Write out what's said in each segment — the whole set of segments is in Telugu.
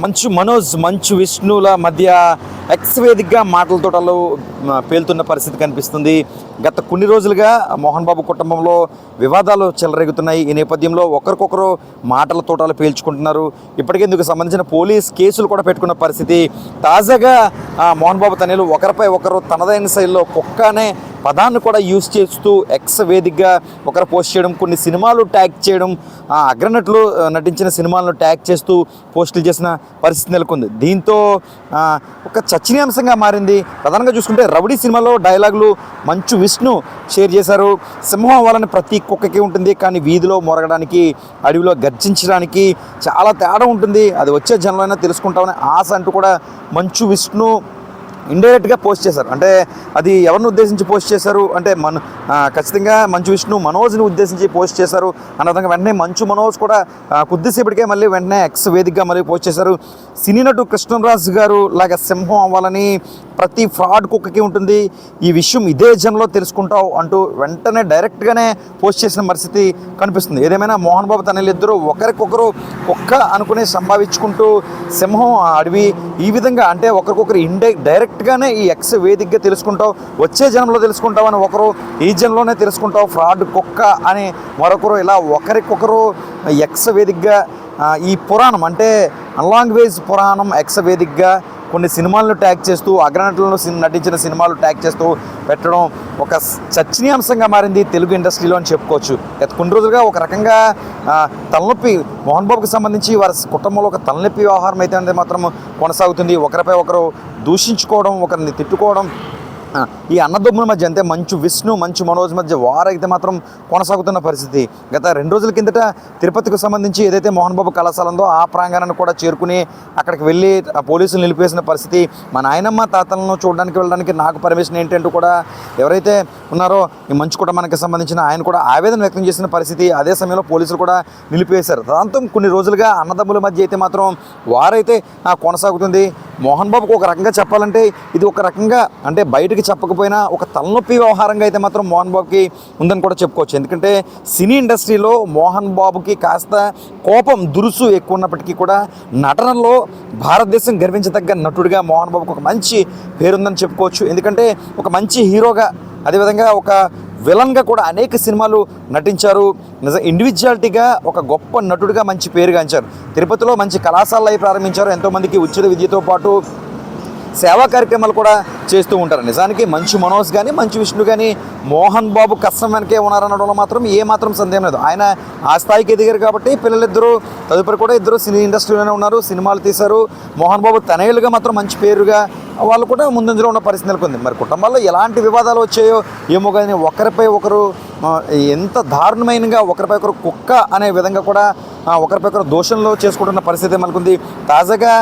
మంచు మనోజ్, మంచు విష్ణుల మధ్య ఎక్స్ వేదికగా మాటల తోటలు పేలుతున్న పరిస్థితి కనిపిస్తుంది. గత కొన్ని రోజులుగా మోహన్ బాబు కుటుంబంలో వివాదాలు చెలరేగుతున్నాయి. ఈ నేపథ్యంలో ఒకరికొకరు మాటల తోటలు పేల్చుకుంటున్నారు. ఇప్పటికే ఇందుకు సంబంధించిన పోలీస్ కేసులు కూడా పెట్టుకున్న పరిస్థితి. తాజాగా మోహన్ బాబు తనయులు ఒకరిపై ఒకరు తనదైన శైలిలో కుక్క అనే పదాన్ని కూడా యూజ్ చేస్తూ ఎక్స్ వేదికగా ఒకరు పోస్ట్ చేయడం, కొన్ని సినిమాలు ట్యాగ్ చేయడం, అగ్రనటులు నటించిన సినిమాలను ట్యాగ్ చేస్తూ పోస్టులు చేసిన పరిస్థితి నెలకొంది. దీంతో ఒక చర్చనీయాంశంగా మారింది. ప్రధానంగా చూసుకుంటే రౌడీ సినిమాలో డైలాగులు మంచు విష్ణు షేర్ చేశారు. సింహం అవ్వాలని ప్రతి కుక్కకి ఉంటుంది, కానీ వీధిలో మొరగడానికి, అడవిలో గర్జించడానికి చాలా తేడా ఉంటుంది. అది వచ్చే జనంలోనే తెలుసుకుంటామని ఆశ అంటూ కూడా మంచు విష్ణు ఇండైరెక్ట్గా పోస్ట్ చేశారు. అంటే అది ఎవరిని ఉద్దేశించి పోస్ట్ చేశారు అంటే ఖచ్చితంగా మంచు విష్ణు మనోజ్ని ఉద్దేశించి పోస్ట్ చేశారు అన్న విధంగా వెంటనే మంచు మనోజ్ కూడా కొద్దిసేపటికే మళ్ళీ వెంటనే ఎక్స్ వేదికగా మళ్ళీ పోస్ట్ చేశారు. సినీ నటు కృష్ణరాజు గారు లాగా సింహం అవ్వాలని ప్రతి ఫ్రాడ్ కుక్కకి ఉంటుంది, ఈ విషయం ఇదే జనంలో తెలుసుకుంటావు అంటూ వెంటనే డైరెక్ట్గానే పోస్ట్ చేసిన పరిస్థితి కనిపిస్తుంది. ఏదేమైనా మోహన్ బాబు తనలిద్దరూ ఒకరికొకరు కుక్క అనుకునే సంభావించుకుంటూ సింహం అడవి ఈ విధంగా అంటే ఒకరికొకరు డైరెక్ట్గానే ఈ ఎక్స్ వేదికగా తెలుసుకుంటావు, వచ్చే జనంలో తెలుసుకుంటావు అని ఒకరు, ఈ జనంలోనే తెలుసుకుంటావు ఫ్రాడ్ కుక్క అని మరొకరు, ఇలా ఒకరికొకరు ఎక్స్ వేదికగా ఈ పురాణం అంటే అన్లాంగ్వేజ్ పురాణం ఎక్స్ వేదికగా కొన్ని సినిమాలను ట్యాగ్ చేస్తూ, అగ్రనటులను నటించిన సినిమాలు ట్యాగ్ చేస్తూ పెట్టడం ఒక చర్చనీయాంశంగా మారింది తెలుగు ఇండస్ట్రీలో అని చెప్పుకోవచ్చు. గత కొన్ని రోజులుగా ఒక రకంగా తలనొప్పి మోహన్ బాబుకి సంబంధించి వారి కుటుంబంలో ఒక తలనొప్పి వ్యవహారం అయితే అనేది మాత్రం కొనసాగుతుంది. ఒకరిపై ఒకరు దూషించుకోవడం, ఒకరిని తిట్టుకోవడం, ఈ అన్నదమ్ముల మధ్య అంటే మంచు విష్ణు, మంచు మనోజ్ మధ్య వారైతే మాత్రం కొనసాగుతున్న పరిస్థితి. గత 2 రోజుల కిందట తిరుపతికి సంబంధించి ఏదైతే మోహన్ బాబు కళాశాల ఉందో ఆ ప్రాంగణాన్ని కూడా చేరుకుని అక్కడికి వెళ్ళి పోలీసులు నిలిపేసిన పరిస్థితి. మా నాయనమ్మ తాతలను చూడడానికి వెళ్ళడానికి నాకు పర్మిషన్ ఏంటంటూ కూడా ఎవరైతే ఉన్నారో ఈ మంచు కుటుంబానికి సంబంధించిన ఆయన కూడా ఆవేదన వ్యక్తం చేసిన పరిస్థితి. అదే సమయంలో పోలీసులు కూడా నిలిపేశారు. దాంతో కొన్ని రోజులుగా అన్నదమ్ముల మధ్య అయితే మాత్రం వారైతే కొనసాగుతుంది. మోహన్ బాబుకు ఒక రకంగా చెప్పాలంటే ఇది ఒక రకంగా అంటే బయటకు చెప్పకపోయినా ఒక తలనొప్పి వ్యవహారంగా అయితే మాత్రం మోహన్ బాబుకి ఉందని కూడా చెప్పుకోవచ్చు. ఎందుకంటే సినీ ఇండస్ట్రీలో మోహన్ బాబుకి కాస్త కోపం, దురుసు ఎక్కువ ఉన్నప్పటికీ కూడా నటనలో భారతదేశం గర్వించదగ్గ నటుడిగా మోహన్ బాబుకు ఒక మంచి పేరుందని చెప్పుకోవచ్చు. ఎందుకంటే ఒక మంచి హీరోగా, అదేవిధంగా ఒక విలన్గా కూడా అనేక సినిమాలు నటించారు. ఇండివిజువాలిటీగా ఒక గొప్ప నటుడిగా మంచి పేరుగాంచారు. తిరుపతిలో మంచి కళాశాలలు అయి ప్రారంభించారు. ఎంతోమందికి ఉచిత విద్యతో పాటు సేవా కార్యక్రమాలు కూడా చేస్తూ ఉంటారు. నిజానికి మంచు మనోజ్ కానీ మంచు విష్ణు కానీ మోహన్ బాబు కష్టం వెనకే ఉన్నారనడంలో మాత్రం ఏమాత్రం సందేహం లేదు. ఆయన ఆ స్థాయికి ఎదిగారు కాబట్టి పిల్లలిద్దరూ తదుపరి కూడా ఇద్దరు సినీ ఇండస్ట్రీలోనే ఉన్నారు, సినిమాలు తీశారు. మోహన్ బాబు తనయులుగా మాత్రం మంచి పేరుగా వాళ్ళు కూడా ముందంజలో ఉన్న పరిస్థితి నెలకొంది. మరి కుటుంబాల్లో ఎలాంటి వివాదాలు వచ్చాయో ఏమో కానీ ఒకరిపై ఒకరు ఎంత దారుణమైనగా ఒకరిపై ఒకరు కుక్క అనే విధంగా కూడా ఒకరిపై ఒకరు దోషంలో చేసుకుంటున్న పరిస్థితి మనకుంది. తాజాగా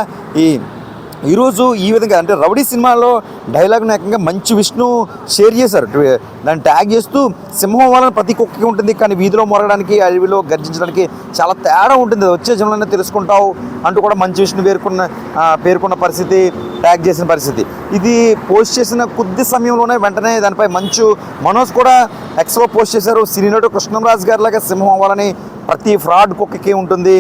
ఈరోజు ఈ విధంగా అంటే రౌడీ సినిమాలో డైలాగ్ను ఏకంగా మంచు విష్ణు షేర్ చేశారు. దాన్ని ట్యాగ్ చేస్తూ సింహం వాళ్ళని ప్రతి కుక్కకి ఉంటుంది, కానీ వీధిలో మొరగడానికి, అడవిలో గర్జించడానికి చాలా తేడా ఉంటుంది, అది వచ్చే జనంలోనే తెలుసుకుంటావు అంటూ కూడా మంచు విష్ణు పేర్కొన్న పరిస్థితి, ట్యాగ్ చేసిన పరిస్థితి. ఇది పోస్ట్ చేసిన కొద్ది సమయంలోనే వెంటనే దానిపై మంచు మనోజ్ కూడా ఎక్స్లో పోస్ట్ చేశారు. సినీ నటు కృష్ణరాజు గారిలాగా సింహం అవ్వాలని ప్రతి ఫ్రాడ్ కుక్కకి ఉంటుంది,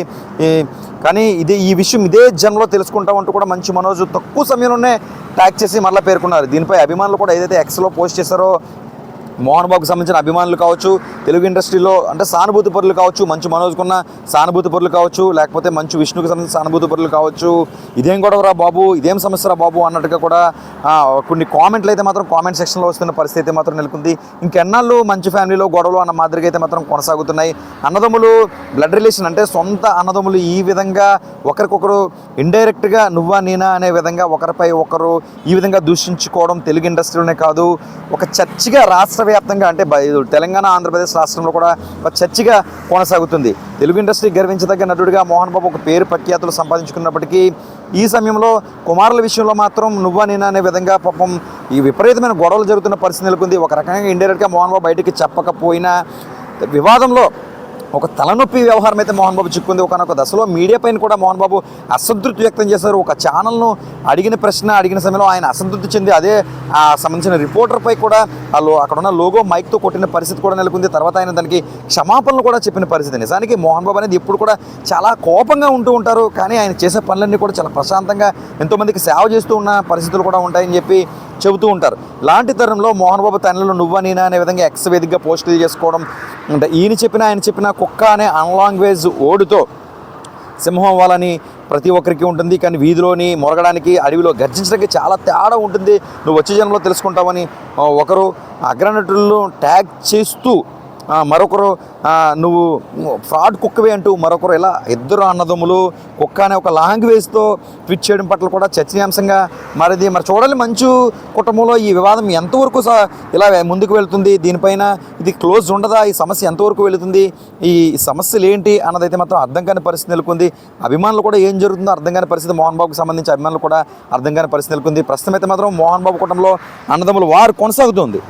కానీ ఈ విషయం ఇదే జనంలో తెలుసుకుంటామంటూ కూడా మంచు మనోజ్ తక్కువ సమయంలోనే ట్యాగ్ చేసి మళ్ళీ పేర్కొన్నారు. దీనిపై అభిమానులు కూడా ఏదైతే ఎక్స్లో పోస్ట్ చేశారో మోహన్ బాబుకి సంబంధించిన అభిమానులు కావచ్చు, తెలుగు ఇండస్ట్రీలో అంటే సానుభూతి పరులు కావచ్చు, మంచు మనోజ్కున్న సానుభూతి పరులు కావచ్చు, లేకపోతే మంచు విష్ణుకి సంబంధించిన సానుభూతి పరులు కావచ్చు, ఇదేం గొడవరా బాబు, ఇదేం సమస్యరా బాబు అన్నట్టుగా కూడా కొన్ని కామెంట్లు అయితే మాత్రం కామెంట్ సెక్షన్లో వస్తున్న పరిస్థితి అయితే మాత్రం నెలకొంది. ఇంకెన్నాళ్ళు మంచు ఫ్యామిలీలో గొడవలు అన్న మాదిరిగా అయితే మాత్రం కొనసాగుతున్నాయి. అన్నదమ్ములు బ్లడ్ రిలేషన్ అంటే సొంత అన్నదమ్ములు ఈ విధంగా ఒకరికొకరు ఇండైరెక్ట్గా నువ్వా నేనా అనే విధంగా ఒకరిపై ఒకరు ఈ విధంగా దూషించుకోవడం తెలుగు ఇండస్ట్రీలోనే కాదు ఒక చర్చగా రాష్ట్ర వ్యాప్తంగా అంటే తెలంగాణ, ఆంధ్రప్రదేశ్ రాష్ట్రంలో కూడా ఒక చర్చగా కొనసాగుతుంది. తెలుగు ఇండస్ట్రీ గర్వించదగ్గ నటుడిగా మోహన్ బాబు ఒక పేరు ప్రఖ్యాతులు సంపాదించుకున్నప్పటికీ ఈ సమయంలో కుమారుల విషయంలో మాత్రం నువ్వా నేనా అనే విధంగా పాపం ఈ విపరీతమైన గొడవలు జరుగుతున్న పరిస్థితి నెలకొంది. ఒక రకంగా ఇండైరెక్ట్గా మోహన్ బాబు బయటికి చెప్పకపోయినా వివాదంలో ఒక తలనొప్పి వ్యవహారం అయితే మోహన్ బాబు చిక్కుంది. ఒకనొక దశలో మీడియా పైన కూడా మోహన్ బాబు అసంతృప్తి వ్యక్తం చేశారు. ఒక ఛానల్ను అడిగిన సమయంలో ఆయన అసంతృప్తి చెంది అదే సంబంధించిన రిపోర్టర్పై కూడా వాళ్ళు అక్కడ ఉన్న లోగో మైక్తో కొట్టిన పరిస్థితి కూడా నెలకొంది. తర్వాత ఆయన దానికి క్షమాపణలు కూడా చెప్పిన పరిస్థితి. నిజానికి మోహన్ బాబు అనేది ఎప్పుడు కూడా చాలా కోపంగా ఉంటూ ఉంటారు, కానీ ఆయన చేసే పనులన్నీ కూడా చాలా ప్రశాంతంగా ఎంతోమందికి సేవ చేస్తూ ఉన్న పరిస్థితులు కూడా ఉంటాయని చెప్పి చెబుతూ ఉంటారు. ఇలాంటి తరంలో మోహన్ బాబు తనలో నువ్వా నేనా అనే విధంగా ఎక్స్ వేదికగా పోస్టులు చేసుకోవడం, అంటే ఆయన చెప్పిన కుక్క అనే అన్లాంగ్వేజ్ ఓడుతో సింహం వాళ్ళని ప్రతి ఒక్కరికి ఉంటుంది, కానీ వీధిలోని మొరగడానికి అడవిలో గర్జించడానికి చాలా తేడా ఉంటుంది, నువ్వు వచ్చే జన్మలో తెలుసుకుంటావని ఒకరు అగ్రనటులను ట్యాగ్ చేస్తూ మరొకరు నువ్వు ఫ్రాడ్ కుక్కవే అంటూ మరొకరు, ఇలా ఇద్దరు అన్నదమ్ములు కుక్క అనే ఒక లాంగ్వేజ్తో ట్వీట్ చేయడం పట్ల కూడా చర్చనీయాంశంగా మారింది. మరి చూడాలి మంచు కుటుంబంలో ఈ వివాదం ఎంతవరకు ఇలా ముందుకు వెళ్తుంది, దీనిపైన ఇది క్లోజ్ ఉండదా, ఈ సమస్య ఎంతవరకు వెళుతుంది, ఈ సమస్యలు ఏంటి అన్నదైతే మాత్రం అర్థం కాని పరిస్థితి నెలకొంది. అభిమానులు కూడా ఏం జరుగుతుందో అర్థం కాని పరిస్థితి, మోహన్ బాబుకి సంబంధించి అభిమానులు కూడా అర్థం కాని పరిస్థితి నెలకొంది. ప్రస్తుతం అయితే మాత్రం మోహన్ బాబు కుటుంబంలో అన్నదమ్ములు వారు కొనసాగుతుంది.